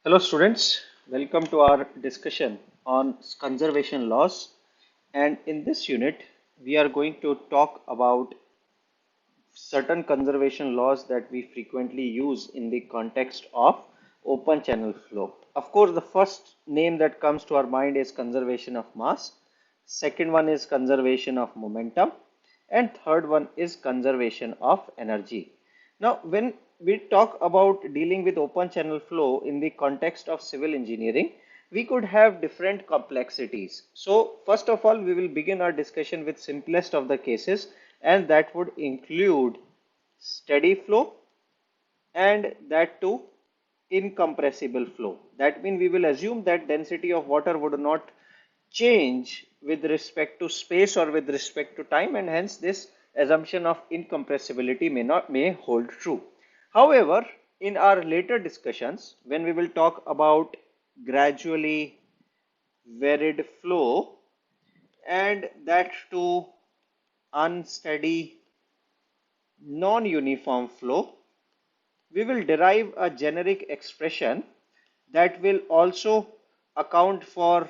Hello students, welcome to our discussion on conservation laws, and in this unit we are going to talk about certain conservation laws that we frequently use in the context of open channel flow. Of course, the first name that comes to our mind is conservation of mass, second one is conservation of momentum, and third one is conservation of energy. Now, when we talk about dealing with open channel flow in the context of civil engineering, we could have different complexities. So, first of all, we will begin our discussion with simplest of the cases, and that would include steady flow and that too incompressible flow. That means we will assume that density of water would not change with respect to space or with respect to time, and hence this assumption of incompressibility may hold true. However, in our later discussions, when we will talk about gradually varied flow and that too unsteady non-uniform flow, we will derive a generic expression that will also account for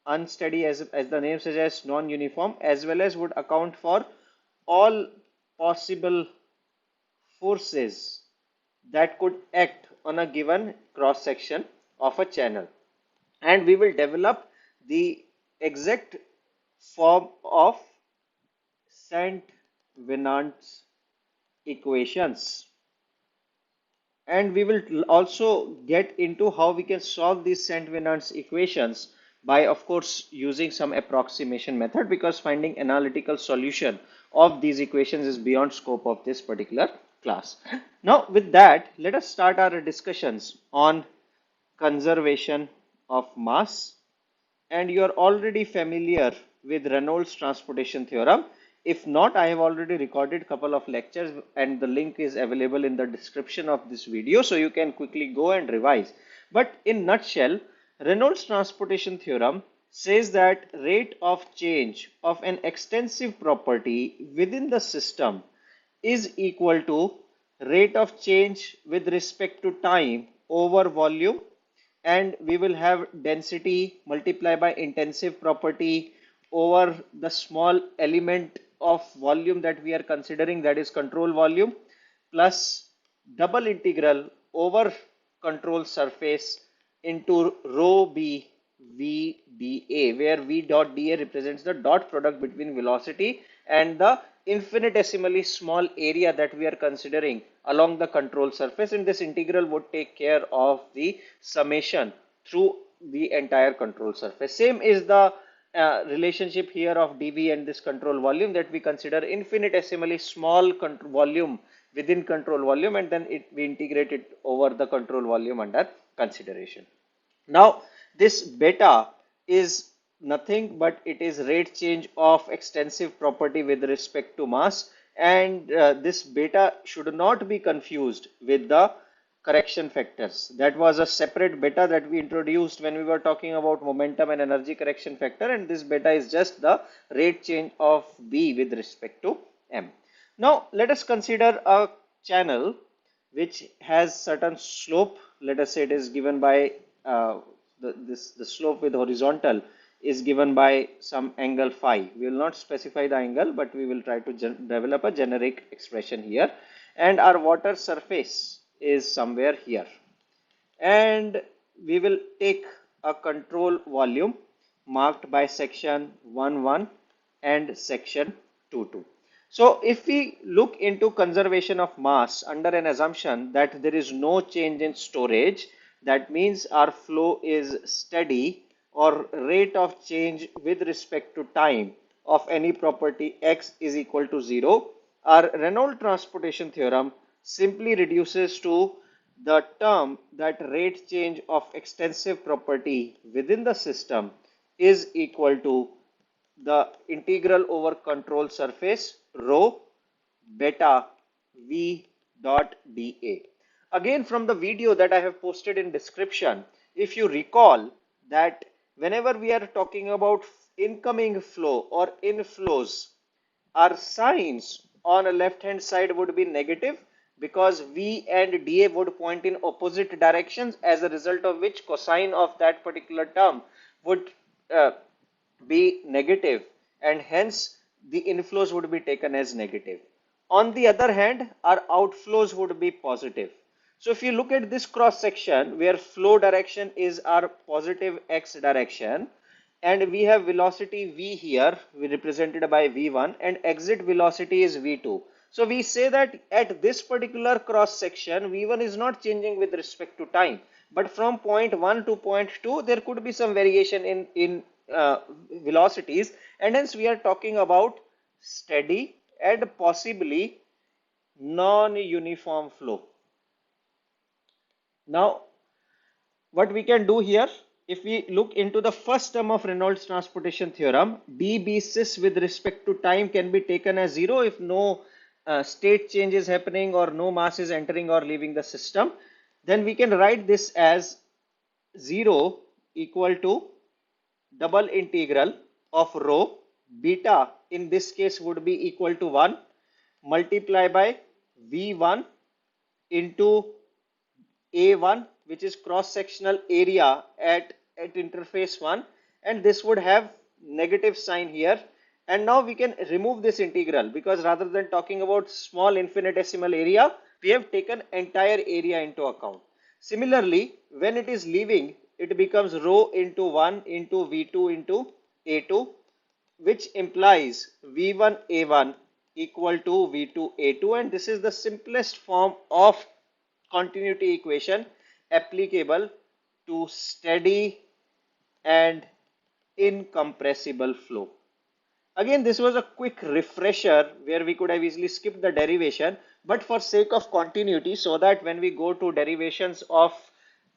unsteady, as the name suggests, non-uniform, as well as would account for all possible forces that could act on a given cross section of a channel. And we will develop the exact form of Saint Venant's equations, and we will also get into how we can solve these Saint Venant's equations by, of course, using some approximation method, because finding analytical solution of these equations is beyond scope of this particular class. Now, with that, let us start our discussions on conservation of mass, and you are already familiar with Reynolds transportation theorem. If not, I have already recorded a couple of lectures and the link is available in the description of this video, so you can quickly go and revise. But in nutshell, Reynolds transportation theorem says that rate of change of an extensive property within the system is equal to rate of change with respect to time over volume, and we will have density multiplied by intensive property over the small element of volume that we are considering, that is control volume, plus double integral over control surface into rho b v dA, where v dot dA represents the dot product between velocity and the infinitesimally small area that we are considering along the control surface, and this integral would take care of the summation through the entire control surface. Same is the relationship here of dV and this control volume, that we consider infinitesimally small volume within control volume, and then we integrate it over the control volume under consideration. Now, this beta is nothing but it is rate change of extensive property with respect to mass, and this beta should not be confused with the correction factors. That was a separate beta that we introduced when we were talking about momentum and energy correction factor, and this beta is just the rate change of B with respect to M. Now, let us consider a channel which has certain slope. Let us say it is given by the slope with horizontal is given by some angle phi. We will not specify the angle, but we will try to develop a generic expression here. And our water surface is somewhere here. And we will take a control volume marked by section 1 and section 2. So if we look into conservation of mass under an assumption that there is no change in storage, that means our flow is steady, or rate of change with respect to time of any property x is equal to 0, our Reynolds transportation theorem simply reduces to the term that rate change of extensive property within the system is equal to the integral over control surface rho beta v dot dA. Again, from the video that I have posted in description, if you recall that whenever we are talking about incoming flow or inflows, our signs on a left hand side would be negative because V and dA would point in opposite directions, as a result of which cosine of that particular term would uh, be negative, and hence the inflows would be taken as negative. On the other hand, our outflows would be positive. So if you look at this cross section where flow direction is our positive x direction, and we have velocity v here, we represented by v1, and exit velocity is v2. So we say that at this particular cross section, v1 is not changing with respect to time, but from point 1 to point 2 there could be some variation in velocities, and hence we are talking about steady and possibly non-uniform flow. Now what we can do here, if we look into the first term of Reynolds transportation theorem, dB sys with respect to time can be taken as 0 if no state change is happening or no mass is entering or leaving the system. Then we can write this as 0 equal to double integral of rho beta, in this case would be equal to 1, multiply by V1 into A1, which is cross sectional area at interface 1, and this would have negative sign here. And now we can remove this integral, because rather than talking about small infinitesimal area, we have taken entire area into account. Similarly, when it is leaving, it becomes rho into 1 into V2 into A2, which implies V1 A1 equal to V2 A2, and this is the simplest form of continuity equation applicable to steady and incompressible flow. Again, this was a quick refresher where we could have easily skipped the derivation, but for sake of continuity, so that when we go to derivations of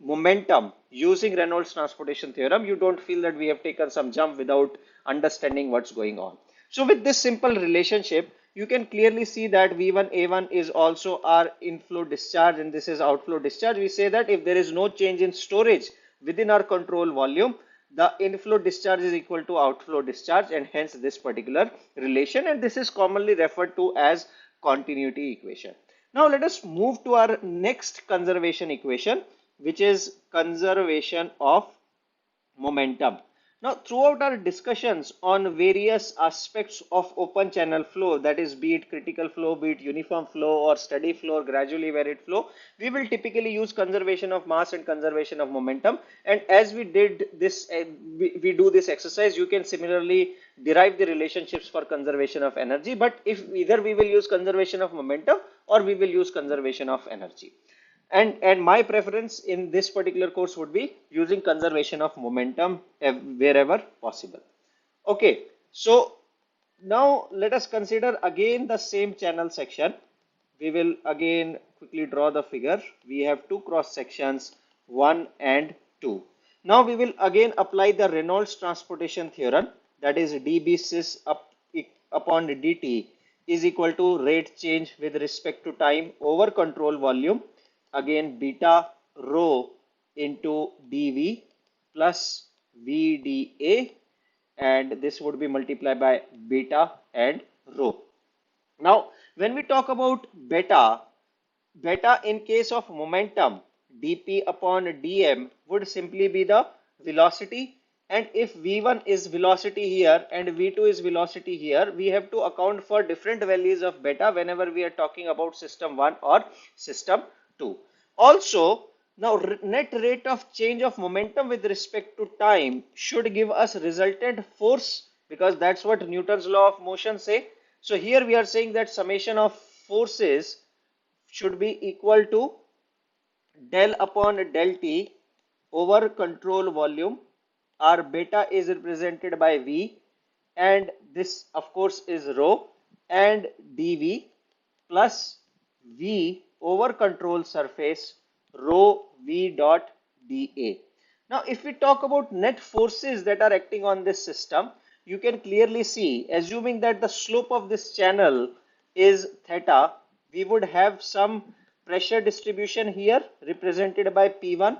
momentum using Reynolds transportation theorem, you don't feel that we have taken some jump without understanding what's going on. So with this simple relationship, you can clearly see that V1 A1 is also our inflow discharge and this is outflow discharge. We say that if there is no change in storage within our control volume, the inflow discharge is equal to outflow discharge, and hence this particular relation, and this is commonly referred to as continuity equation. Now let us move to our next conservation equation, which is conservation of momentum. Now, throughout our discussions on various aspects of open channel flow, that is, be it critical flow, be it uniform flow, or steady flow, or gradually varied flow, we will typically use conservation of mass and conservation of momentum. And as we did this, we do this exercise, you can similarly derive the relationships for conservation of energy. But if either we will use conservation of momentum or we will use conservation of energy. And my preference in this particular course would be using conservation of momentum wherever possible. Okay, so now let us consider again the same channel section. We will again quickly draw the figure. We have two cross sections, 1 and 2. Now we will again apply the Reynolds transportation theorem, that is dB sys upon dt is equal to rate change with respect to time over control volume, again beta rho into dV plus VdA, and this would be multiplied by beta and rho. Now when we talk about beta in case of momentum, dP upon dm would simply be the velocity, and if v1 is velocity here and v2 is velocity here, we have to account for different values of beta whenever we are talking about system 1 or system 2. Also, now net rate of change of momentum with respect to time should give us resultant force, because that's what Newton's law of motion say. So here we are saying that summation of forces should be equal to del upon del T over control volume. Our beta is represented by V, and this of course is rho, and dV plus V over control surface rho V dot dA. Now if we talk about net forces that are acting on this system, you can clearly see, assuming that the slope of this channel is theta, we would have some pressure distribution here represented by P1,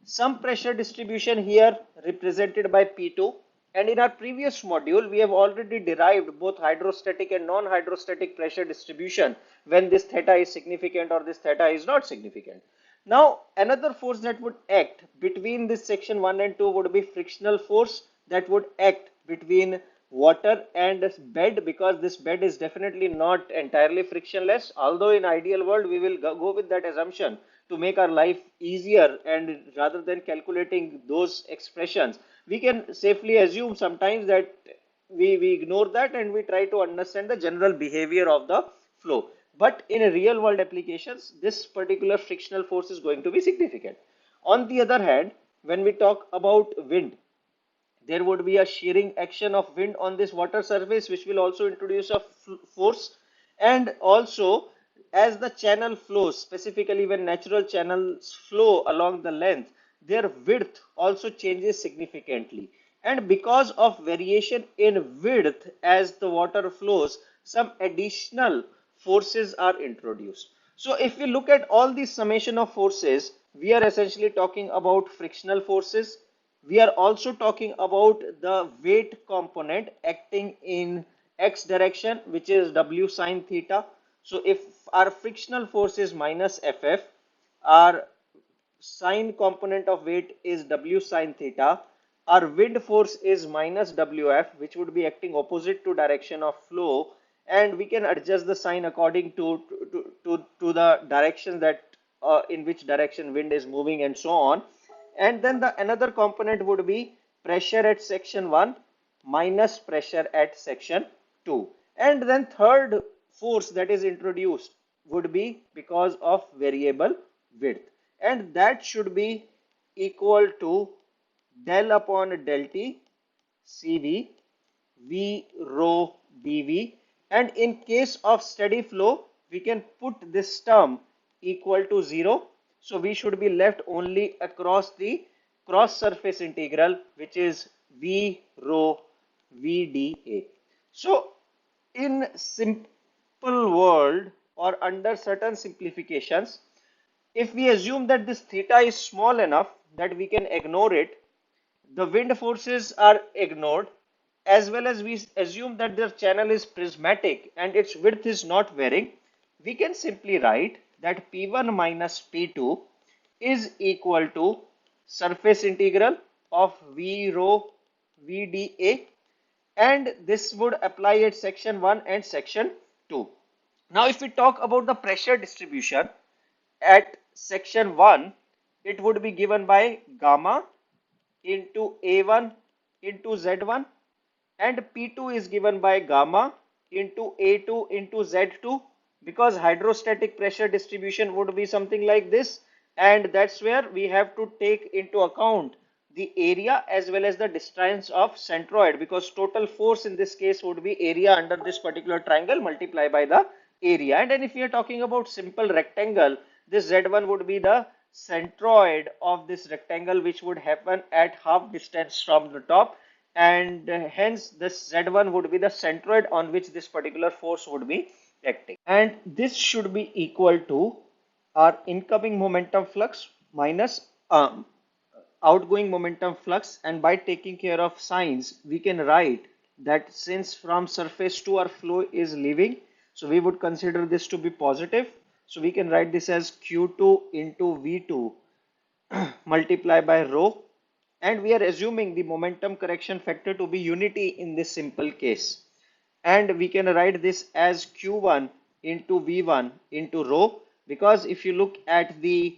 some pressure distribution here represented by P2, And in our previous module, we have already derived both hydrostatic and non-hydrostatic pressure distribution when this theta is significant or this theta is not significant. Now, another force that would act between this section 1 and 2 would be frictional force that would act between water and bed, because this bed is definitely not entirely frictionless, although in ideal world we will go with that assumption to make our life easier, and rather than calculating those expressions, we can safely assume sometimes that we ignore that and we try to understand the general behavior of the flow. But in a real world applications, this particular frictional force is going to be significant. On the other hand, when we talk about wind, there would be a shearing action of wind on this water surface, which will also introduce a force. And also, as the channel flows, specifically when natural channels flow along the length, their width also changes significantly. And because of variation in width as the water flows, some additional forces are introduced. So if we look at all these summation of forces, we are essentially talking about frictional forces. We are also talking about the weight component acting in x direction, which is W sine theta. So if our frictional force is minus Ff, our sine component of weight is W sine theta, our wind force is minus Wf, which would be acting opposite to direction of flow, and we can adjust the sign according to the direction that in which direction wind is moving and so on. And then the another component would be pressure at section 1 minus pressure at section 2. And then third force that is introduced would be because of variable width, and that should be equal to del upon del T Cv V rho dV. And in case of steady flow, we can put this term equal to 0. So we should be left only across the cross surface integral, which is V rho VdA. So in simple world or under certain simplifications, if we assume that this theta is small enough that we can ignore it, the wind forces are ignored, as well as we assume that their channel is prismatic and its width is not varying, we can simply write that P1 minus P2 is equal to surface integral of V rho VdA, and this would apply at section 1 and section 2. Now if we talk about the pressure distribution at section 1, it would be given by gamma into A1 into Z1, and P2 is given by gamma into A2 into Z2, because hydrostatic pressure distribution would be something like this, and that's where we have to take into account the area as well as the distance of centroid, because total force in this case would be area under this particular triangle multiplied by the area. And then if we are talking about simple rectangle, this Z1 would be the centroid of this rectangle, which would happen at half distance from the top, and hence this Z1 would be the centroid on which this particular force would be acting. And this should be equal to our incoming momentum flux minus outgoing momentum flux. And by taking care of signs, we can write that since from surface to our flow is leaving, so we would consider this to be positive. So we can write this as Q2 into V2 multiplied by rho, and we are assuming the momentum correction factor to be unity in this simple case, and we can write this as Q1 into V1 into rho, because if you look at the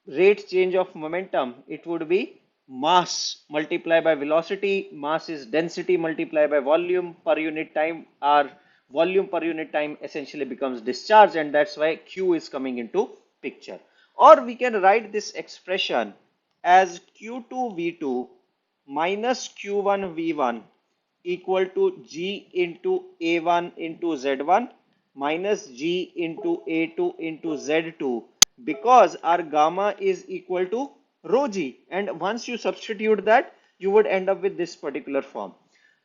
rate change of momentum, it would be mass multiplied by velocity. Mass is density multiplied by volume per unit time. Our volume per unit time essentially becomes discharge, and that's why Q is coming into picture. Or we can write this expression as Q2V2 minus Q1V1 equal to G into A1 into Z1 minus G into A2 into Z2, because our gamma is equal to rho G, and once you substitute that, you would end up with this particular form.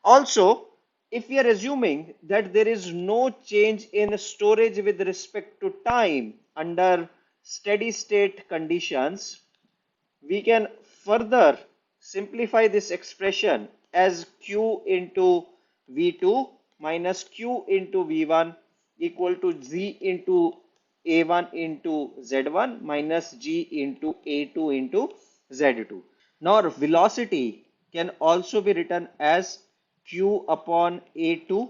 Also, if we are assuming that there is no change in storage with respect to time under steady state conditions, we can further simplify this expression as q into v2 minus q into v1 equal to z into a1 into z1 minus g into a2 into z2. Now velocity can also be written as q upon a2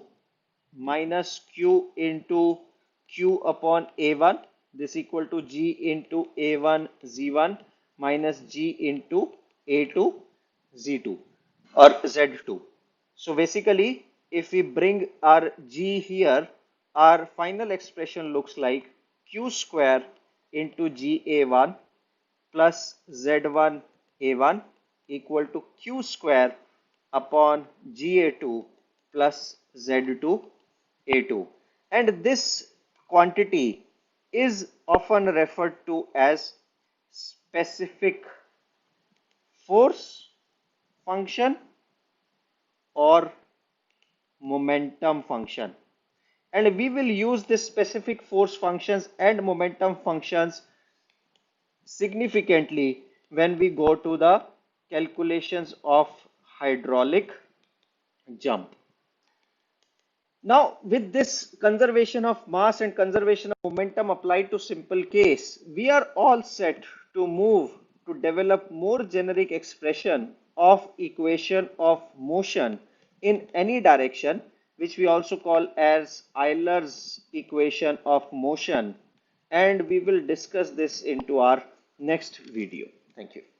minus q into q upon a1, this equal to g into a1 z1 minus g into a2 z2 or z2. So basically, if we bring our g here, our final expression looks like q square into ga1 plus z1 a1 equal to q square upon ga2 plus z2 a2. And this quantity is often referred to as specific force function or momentum function. And we will use this specific force functions and momentum functions significantly when we go to the calculations of hydraulic jump. Now, with this conservation of mass and conservation of momentum applied to simple case, we are all set to move to develop more generic expression of equation of motion in any direction, which we also call as Euler's equation of motion. And we will discuss this into our next video. Thank you.